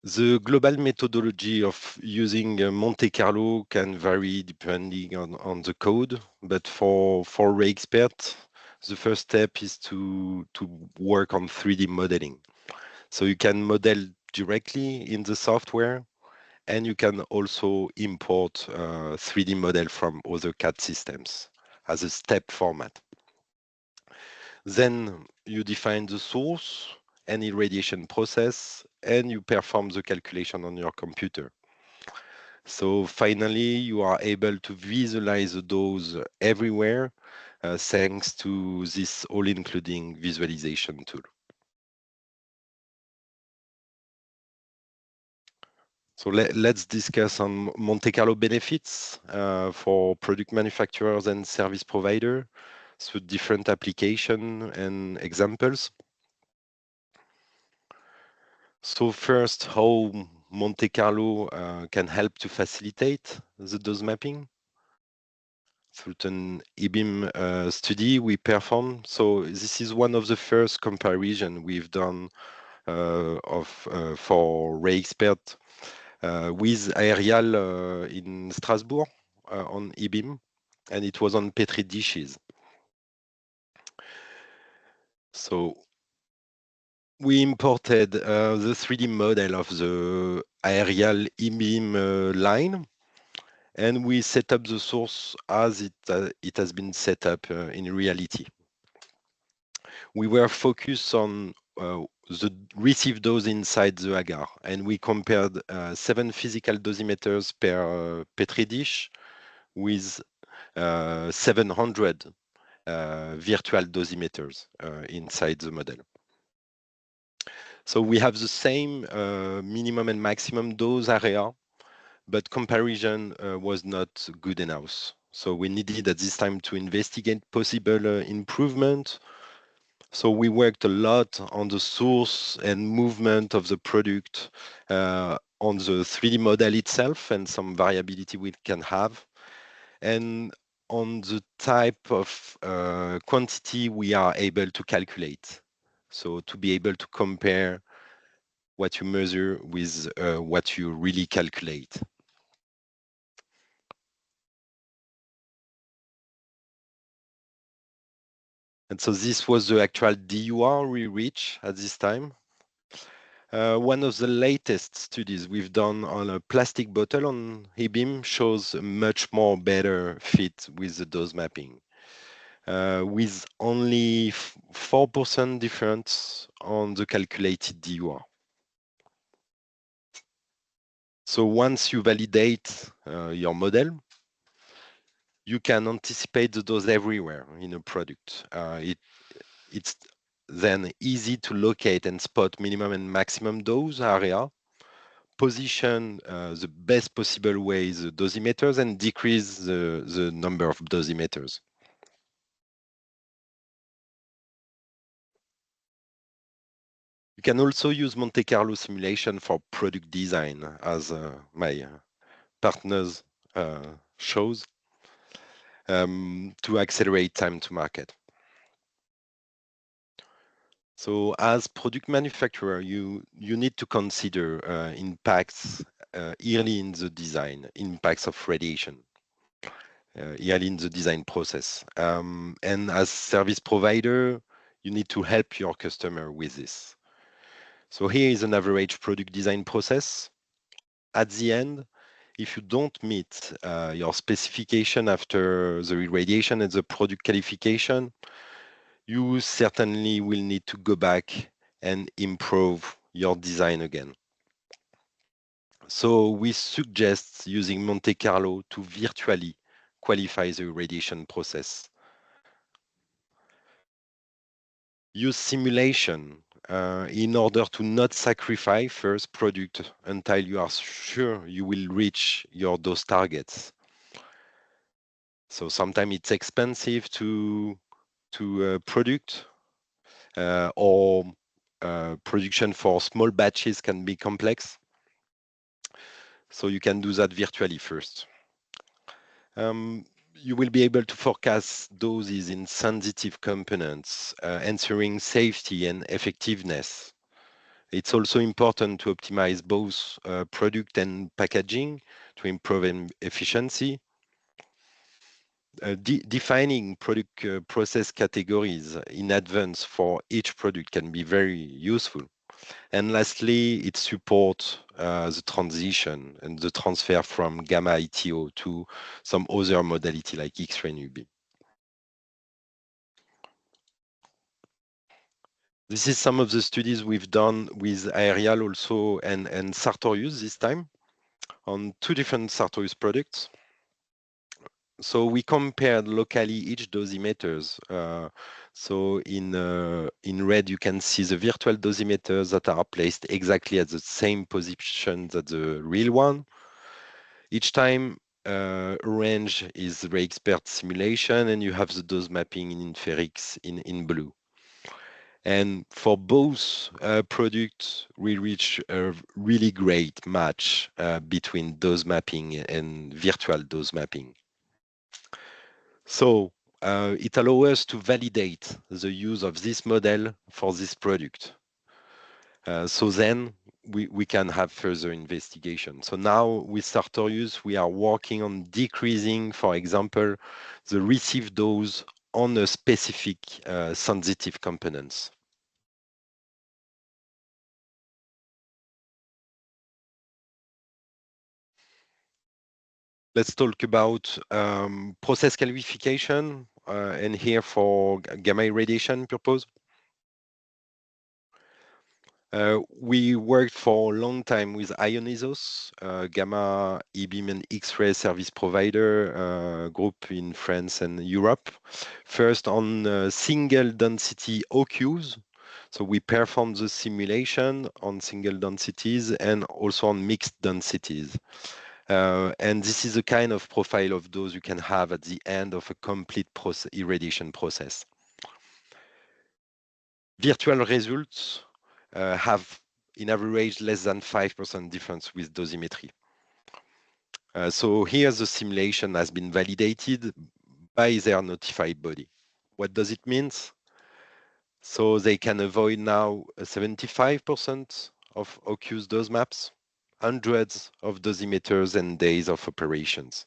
The global methodology of using Monte Carlo can vary depending on the code, but for RayXpert, the first step is to work on 3D modeling. So you can model directly in the software, and you can also import 3D model from other CAD systems as a step format. Then you define the source and irradiation process, and you perform the calculation on your computer. So finally, you are able to visualize the dose everywhere thanks to this all-including visualization tool. So let's discuss on Monte Carlo benefits for product manufacturers and service providers through different application and examples. So first, how Monte Carlo can help to facilitate the dose mapping. Through an E-beam study we performed. So this is one of the first comparison we've done for RayXpert with Aerial in Strasbourg on E-beam, and it was on Petri dishes. So we imported the 3D model of the Aerial E-beam line, and we set up the source as it has been set up in reality. We were focused on the received dose inside the agar, and we compared 7 physical dosimeters per Petri dish with 700 virtual dosimeters inside the model. So we have the same minimum and maximum dose area, but comparison was not good enough. So we needed at this time to investigate possible improvement. So we worked a lot on the source and movement of the product, on the 3D model itself and some variability we can have, and on the type of quantity we are able to calculate. So to be able to compare what you measure with what you really calculate. And so this was the actual DUR we reached at this time. One of the latest studies we've done on a plastic bottle on eBeam shows a much more better fit with the dose mapping, with only 4% difference on the calculated DUR. So once you validate your model, you can anticipate the dose everywhere in a product. It's then easy to locate and spot minimum and maximum dose area, position the best possible way the dosimeters, and decrease the number of dosimeters. You can also use Monte Carlo simulation for product design, as my partners shows, to accelerate time to market. So as product manufacturer, you need to consider impacts early in the design, impacts of radiation early in the design process. And as service provider, you need to help your customer with this. So here is an average product design process. At the end, if you don't meet your specification after the irradiation and the product qualification, you certainly will need to go back and improve your design again. So we suggest using Monte Carlo to virtually qualify the irradiation process. Use simulation in order to not sacrifice first product until you are sure you will reach your dose targets. So sometimes it's expensive to product, or production for small batches can be complex. So you can do that virtually first. You will be able to forecast doses in sensitive components, ensuring safety and effectiveness. It's also important to optimize both product and packaging to improve efficiency. Defining product process categories in advance for each product can be very useful. And lastly, it supports the transition and the transfer from gamma ITO to some other modality like X-ray and UV. This is some of the studies we've done with Aerial also and Sartorius this time on two different Sartorius products. So we compared locally each dosimeters. So in red, you can see the virtual dosimeters that are placed exactly at the same position as the real one. Each time, orange is RayXpert simulation, and you have the dose mapping in Inferix in blue. And for both products, we reach a really great match between dose mapping and virtual dose mapping. So it allows us to validate the use of this model for this product. So then we can have further investigation. So now with Sartorius, we are working on decreasing, for example, the received dose on a specific sensitive components. Let's talk about process qualification, and here for gamma irradiation purpose. We worked for a long time with Ionisos, gamma, E-beam, and X-ray service provider group in France and Europe. First on single density OQs. So we performed the simulation on single densities and also on mixed densities. And this is the kind of profile of those you can have at the end of a complete irradiation process. Virtual results have, in average, less than 5% difference with dosimetry. So here the simulation has been validated by their notified body. What does it mean? So they can avoid now 75% of OQ's dose maps, hundreds of dosimeters and days of operations.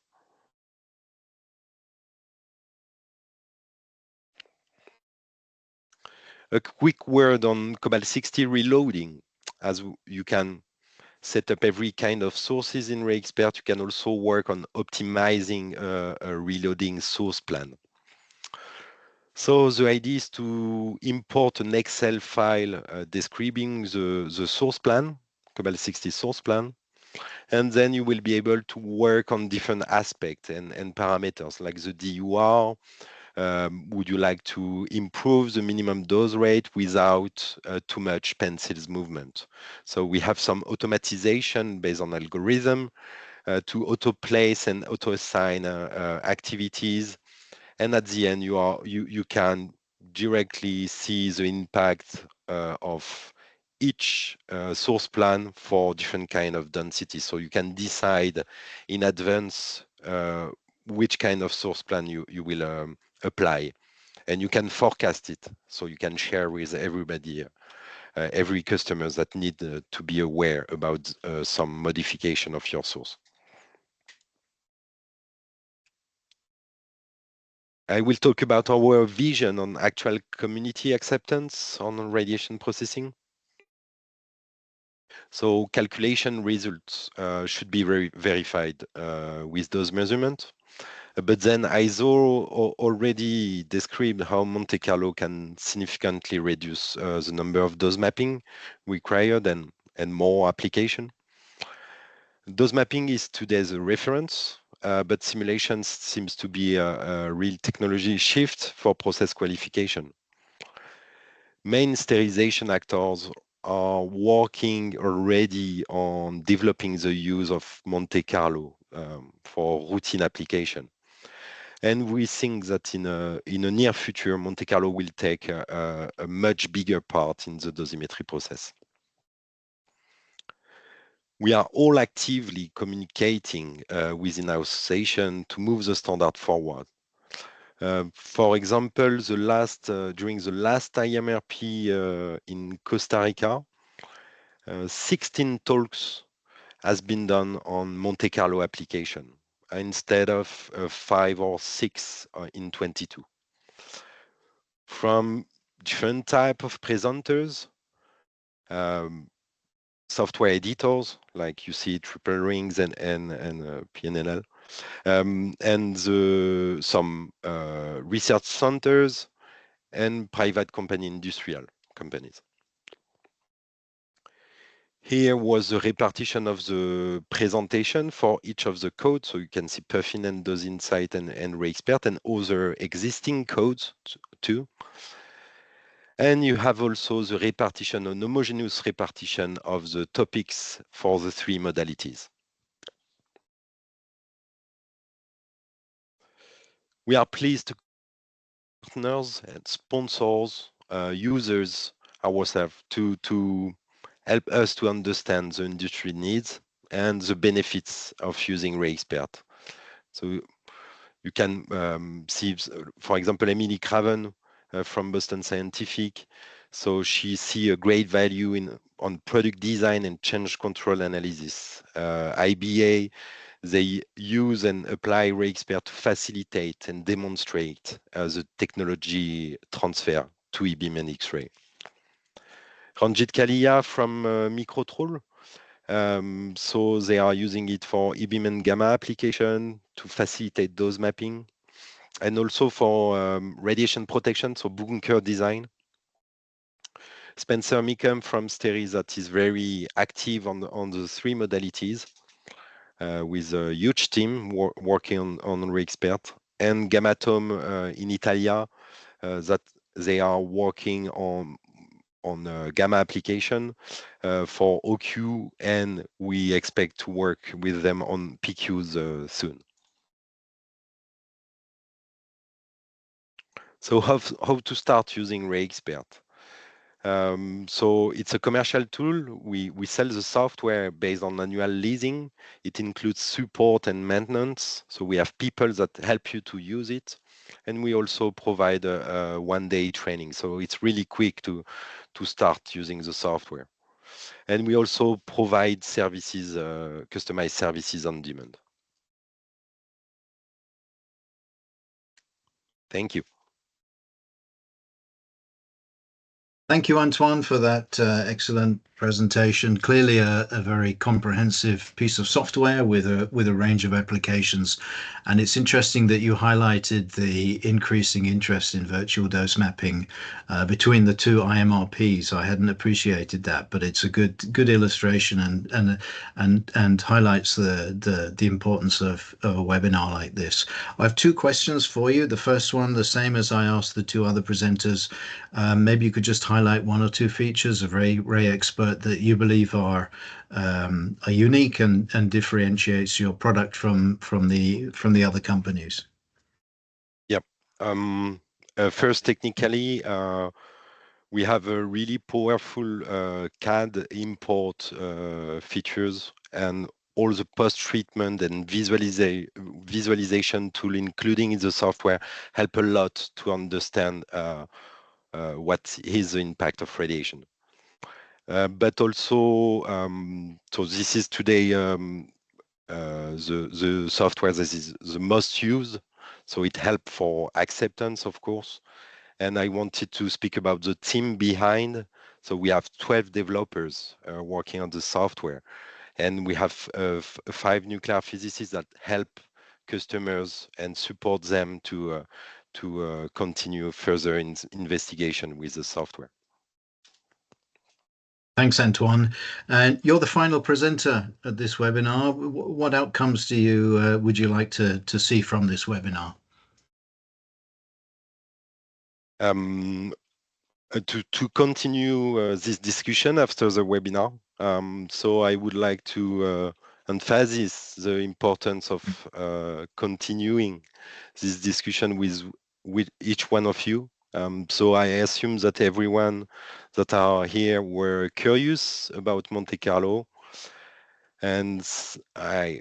A quick word on Cobalt 60 reloading. As you can set up every kind of sources in RayXpert, you can also work on optimizing a reloading source plan. So the idea is to import an Excel file describing the source plan, Cobalt 60 source plan, and then you will be able to work on different aspects and parameters like the DUR. Would you like to improve the minimum dose rate without too much pencils movement? So we have some automatization based on algorithm to auto-place and auto-assign activities. And at the end, you can directly see the impact of each source plan for different kind of density. So you can decide in advance which kind of source plan you will apply, and you can forecast it. So you can share with everybody, every customer that need to be aware about some modification of your source. I will talk about our vision on actual community acceptance on radiation processing. So calculation results should be verified with those measurements. But then ISO already described how Monte Carlo can significantly reduce the number of dose mapping required and more application. Dose mapping is today's reference, but simulation seems to be a real technology shift for process qualification. Main sterilization actors are working already on developing the use of Monte Carlo for routine application. And we think that in a near future, Monte Carlo will take a much bigger part in the dosimetry process. We are all actively communicating within our association to move the standard forward. For example, during the last IMRP in Costa Rica, 16 talks has been done on Monte Carlo application instead of 5 or 6 in 22. From different type of presenters, software editors, like you see Triple Rings and PNLL, and some research centers and private company, industrial companies. Here was the repartition of the presentation for each of the codes. So you can see PUFFIn and DosInsight and RayXpert and other existing codes too. And you have also the repartition, an homogeneous repartition of the topics for the 3 modalities. We are pleased to partners and sponsors, users ourselves to help us to understand the industry needs and the benefits of using RayXpert. So you can see, for example, Emily Craven from Boston Scientific. So she see a great value on product design and change control analysis. IBA, they use and apply RayXpert to facilitate and demonstrate the technology transfer to E-beam and X-ray. Ranjit Kalia from Microtrol. So they are using it for E-beam and gamma application to facilitate dose mapping, and also for radiation protection, so bunker design. Spencer Mickham from Steris that is very active on the three modalities with a huge team working on RayXpert, and Gammatom in Italia that they are working on gamma application for OQ, and we expect to work with them on PQs soon. So how to start using RayXpert? So it's a commercial tool. We sell the software based on annual leasing. It includes support and maintenance. So we have people that help you to use it. And we also provide a one-day training. So it's really quick to start using the software. And we also provide services, customized services on demand. Thank you. Thank you, Antoine, for that excellent presentation. Clearly a very comprehensive piece of software with a range of applications. And it's interesting that you highlighted the increasing interest in virtual dose mapping between the two IMRPs. I hadn't appreciated that, but it's a good illustration and highlights the importance of a webinar like this. I have two questions for you. The first one, the same as I asked the two other presenters. Maybe you could just highlight one or two features of RayXpert that you believe are unique and differentiates your product from the other companies. Yep. First, technically, we have a really powerful CAD import features, and all the post-treatment and visualization tool, including in the software, help a lot to understand what is the impact of radiation. But also, so this is today the software that is the most used. So it helps for acceptance, of course. And I wanted to speak about the team behind. So we have 12 developers working on the software. And we have 5 nuclear physicists that help customers and support them to continue further investigation with the software. Thanks, Antoine. And you're the final presenter at this webinar. What outcomes would you like to see from this webinar? To continue this discussion after the webinar. So I would like to emphasize the importance of continuing this discussion with each one of you. So I assume that everyone that are here were curious about Monte Carlo, and I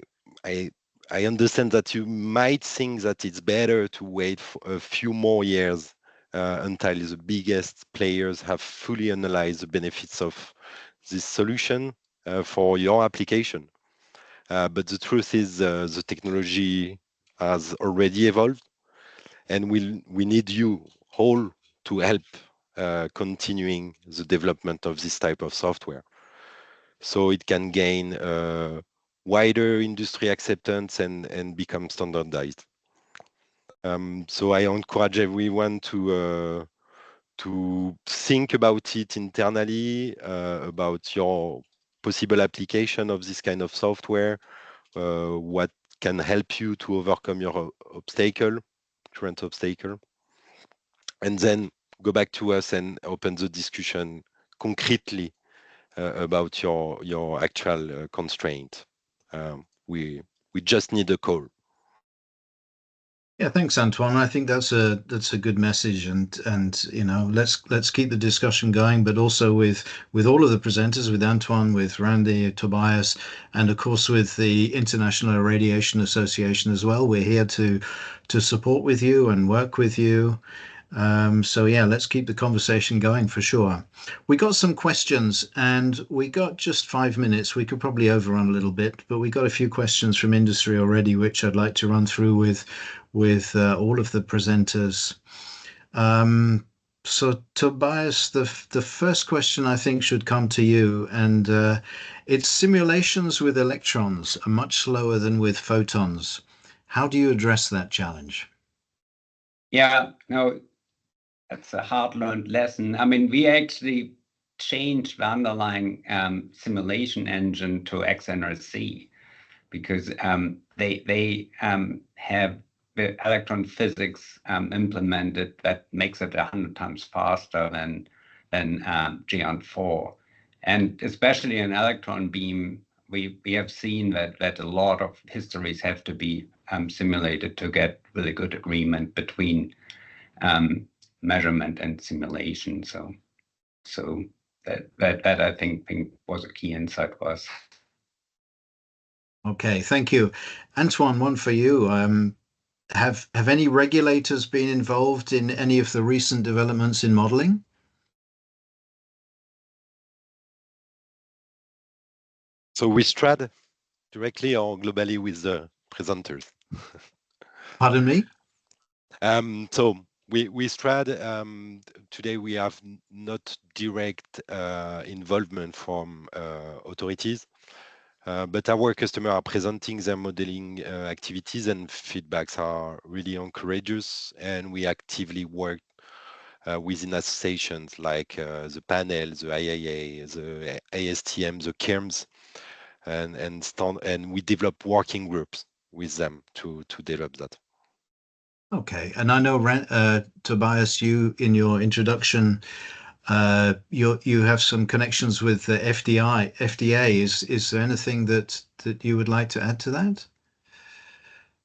understand that you might think that it's better to wait for a few more years until the biggest players have fully analyzed the benefits of this solution for your application. But the truth is the technology has already evolved, and we need you all to help continuing the development of this type of software, so it can gain wider industry acceptance and become standardized. So I encourage everyone to think about it internally, about your possible application of this kind of software, what can help you to overcome your current obstacle, and then go back to us and open the discussion concretely about your actual constraint. We just need a call. Yeah, thanks, Antoine. I think that's a good message, and you know, let's keep the discussion going, but also with all of the presenters, with Antoine, with Randy, Tobias, and of course with the International Irradiation Association as well. We're here to support with you and work with you. So yeah, let's keep the conversation going for sure. We got some questions, and we got just 5 minutes. We could probably overrun a little bit, but we got a few questions from industry already, which I'd like to run through with all of the presenters. So Tobias, the first question I think should come to you, and it's simulations with electrons are much slower than with photons. How do you address that challenge? Yeah, no, that's a hard-learned lesson. I mean, we actually changed the underlying simulation engine to XNRC, because they have the electron physics implemented that makes it 100 times faster than Geant4. And especially in electron beam, we have seen that a lot of histories have to be simulated to get really good agreement between measurement and simulation. So that I think was a key insight for us. Okay, thank you. Antoine, one for you. Have any regulators been involved in any of the recent developments in modeling? So we STRAD directly or globally with the presenters? Pardon me? So we STRAD, today we have not direct involvement from authorities, but our customers are presenting their modeling activities, and feedbacks are really encourageous, and we actively work within associations like the panel, the IAA, the ASTM, the KERMS, and we develop working groups with them to develop that. Okay, and I know Tobias, you in your introduction, you have some connections with the FDA. Is there anything that you would like to add to that?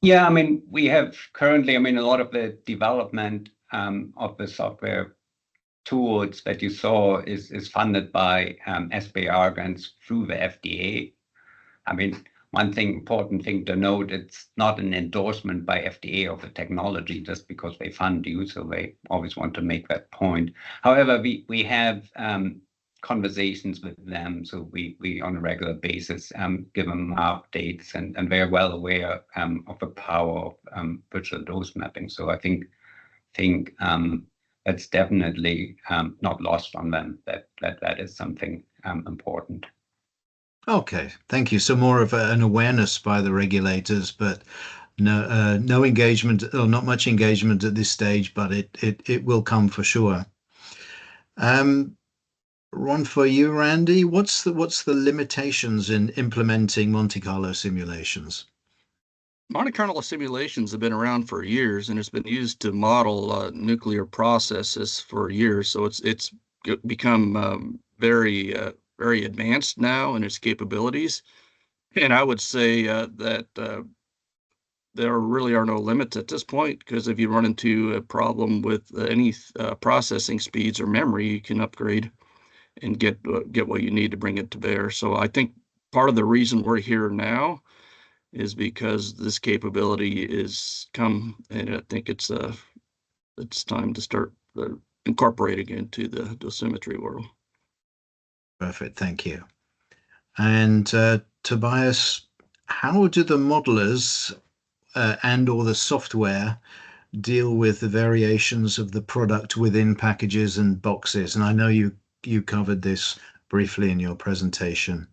Yeah, I mean, we have currently, I mean, a lot of the development of the software tools that you saw is funded by SBIR grants through the FDA. I mean, important thing to note, it's not an endorsement by FDA of the technology just because they fund you, so they always want to make that point. However, we have conversations with them, so we on a regular basis give them updates, and they're well aware of the power of virtual dose mapping. So I think that's definitely not lost on them, that is something important. Okay, thank you. So more of an awareness by the regulators, but no engagement, or not much engagement at this stage, but it will come for sure. One for you, Randy. What's the limitations in implementing Monte Carlo simulations? Monte Carlo simulations have been around for years, and it's been used to model nuclear processes for years. So it's become very advanced now in its capabilities. And I would say that there really are no limits at this point, because if you run into a problem with any processing speeds or memory, you can upgrade and get what you need to bring it to bear. So I think part of the reason we're here now is because this capability is come, and I think it's time to start incorporating into the dosimetry world. Perfect, thank you. And Tobias, how do the modelers and or the software deal with the variations of the product within packages and boxes? And I know you covered this briefly in your presentation.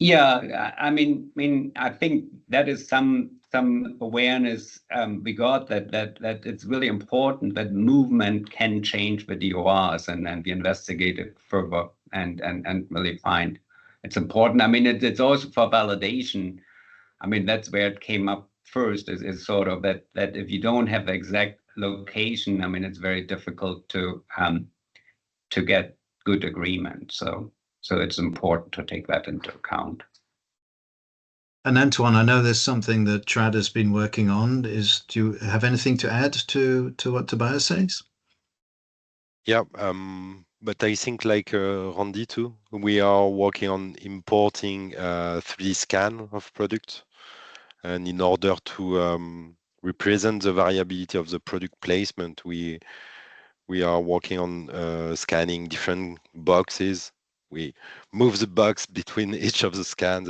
Yeah, I mean, I think that is some awareness we got that it's really important that movement can change the DORs, and we investigate it further and really find it's important. I mean, it's also for validation. I mean, that's where it came up first, is sort of that if you don't have the exact location, I mean, it's very difficult to get good agreement. So it's important to take that into account. And Antoine, I know there's something that Trad has been working on. Do you have anything to add to what Tobias says? Yeah, but I think like Randy too, we are working on importing 3D scan of products, and in order to represent the variability of the product placement, we are working on scanning different boxes. We move the box between each of the scans,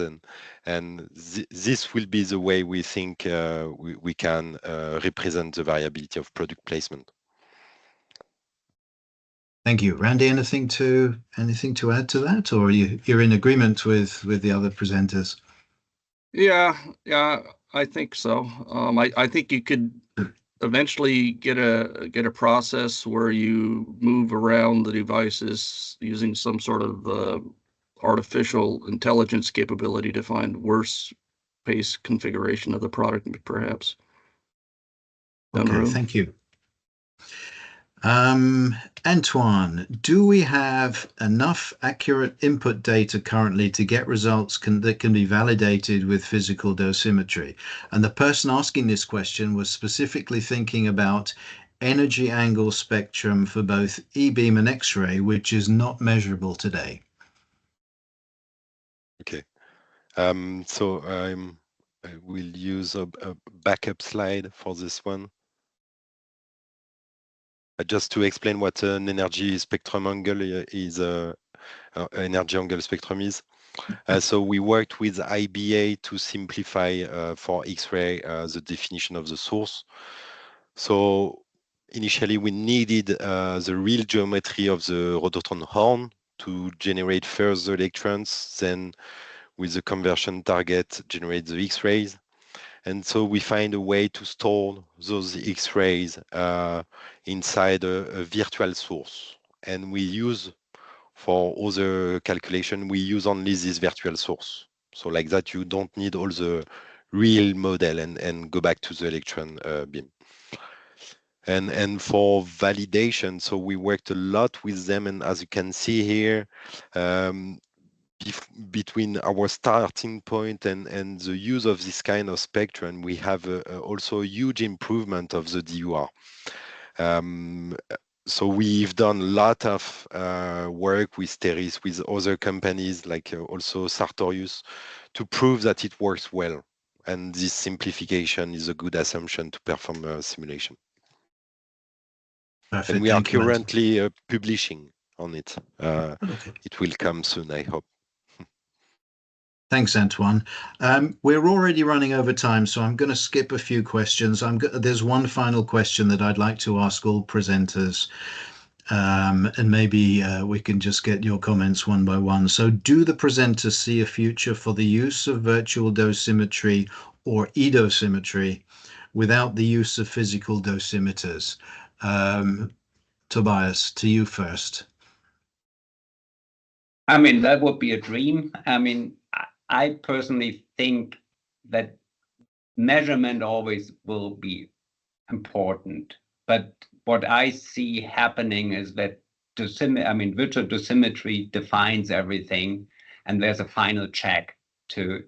and this will be the way we think we can represent the variability of product placement. Thank you, Randy. Anything to add to that, or you're in agreement with the other presenters? Yeah, I think so. I think you could eventually get a process where you move around the devices using some sort of artificial intelligence capability to find worse pace configuration of the product, perhaps. Okay, thank you. Antoine, do we have enough accurate input data currently to get results that can be validated with physical dosimetry? And the person asking this question was specifically thinking about energy angle spectrum for both E-beam and X-ray, which is not measurable today. Okay. So I will use a backup slide for this one. Just to explain what an energy spectrum angle is, energy angle spectrum is. So we worked with IBA to simplify for X-ray the definition of the source. So initially we needed the real geometry of the rhodotron horn to generate further electrons, then with the conversion target generate the X-rays. And so we find a way to store those X-rays inside a virtual source. And we use, for other calculation, we use only this virtual source. So like that, you don't need all the real model and go back to the electron beam. And for validation, so we worked a lot with them. And as you can see here, between our starting point and the use of this kind of spectrum, we have also a huge improvement of the DUR. So we've done a lot of work with Teris, with other companies like also Sartorius, to prove that it works well. And this simplification is a good assumption to perform a simulation. Perfect. And we are currently publishing on it. Okay. It will come soon, I hope. Thanks, Antoine. We're already running over time, so I'm going to skip a few questions. There's one final question that I'd like to ask all presenters, and maybe we can just get your comments one by one. So do the presenters see a future for the use of virtual dosimetry or e-dosimetry without the use of physical dosimeters? Tobias, to you first. I mean, that would be a dream. I mean, I personally think that measurement always will be important. But what I see happening is that virtual dosimetry defines everything, and there's a final check to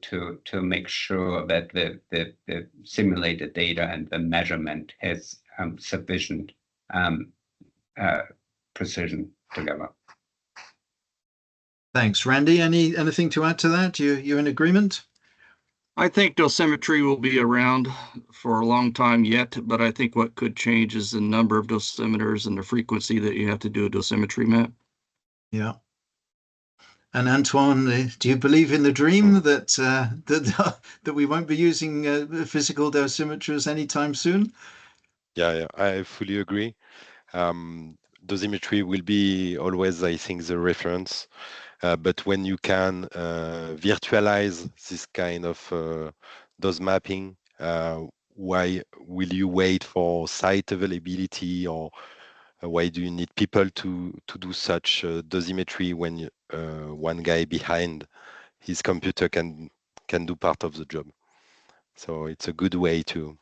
make sure that the simulated data and the measurement has sufficient precision together. Thanks, Randy. Anything to add to that? You in agreement? I think dosimetry will be around for a long time yet, but I think what could change is the number of dosimeters and the frequency that you have to do a dosimetry map. Yeah. And Antoine, do you believe in the dream that we won't be using physical dosimeters anytime soon? Yeah, I fully agree. Dosimetry will be always, I think, the reference. But when you can virtualize this kind of dose mapping, why will you wait for site availability, or why do you need people to do such dosimetry when one guy behind his computer can do part of the job? So it's a good way to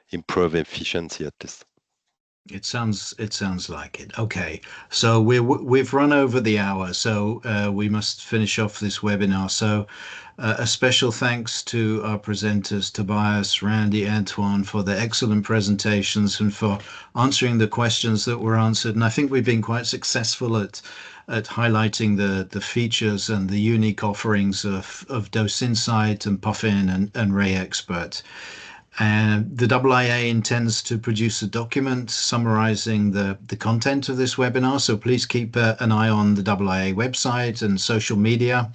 improve efficiency, at least. It sounds like it. Okay, so we've run over the hour, so we must finish off this webinar. So a special thanks to our presenters, Tobias, Randy, Antoine, for their excellent presentations and for answering the questions that were answered. And I think we've been quite successful at highlighting the features and the unique offerings of DosInsight and PUFFIn and RayXpert. And the IIA intends to produce a document summarizing the content of this webinar. So please keep an eye on the IIA website and social media.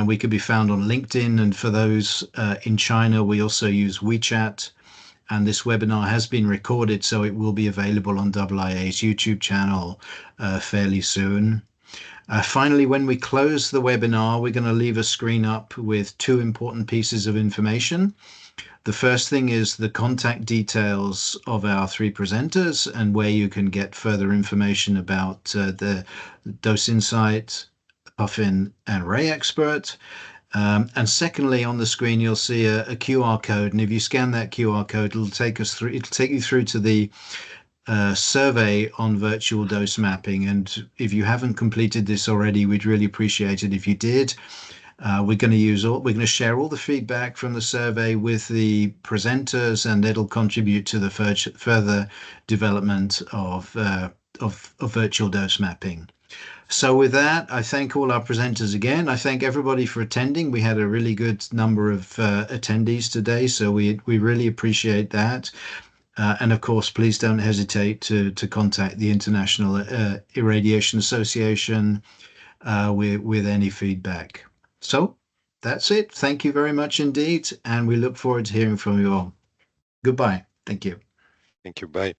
We could be found on LinkedIn. And for those in China, we also use WeChat. And this webinar has been recorded, so it will be available on IIA's YouTube channel fairly soon. Finally, when we close the webinar, we're going to leave a screen up with 2 important pieces of information. The first thing is the contact details of our 3 presenters and where you can get further information about the Dose Insight, PUFFIn and RayXpert. And secondly, on the screen, you'll see a QR code. And if you scan that QR code, it'll take you through to the survey on virtual dose mapping. And if you haven't completed this already, we'd really appreciate it if you did. We're going to share all the feedback from the survey with the presenters, and it'll contribute to the further development of virtual dose mapping. So with that, I thank all our presenters again. I thank everybody for attending. We had a really good number of attendees today, so we really appreciate that. And of course, please don't hesitate to contact the International Irradiation Association with any feedback. So that's it. Thank you very much indeed. And we look forward to hearing from you all. Goodbye. Thank you. Thank you. Bye.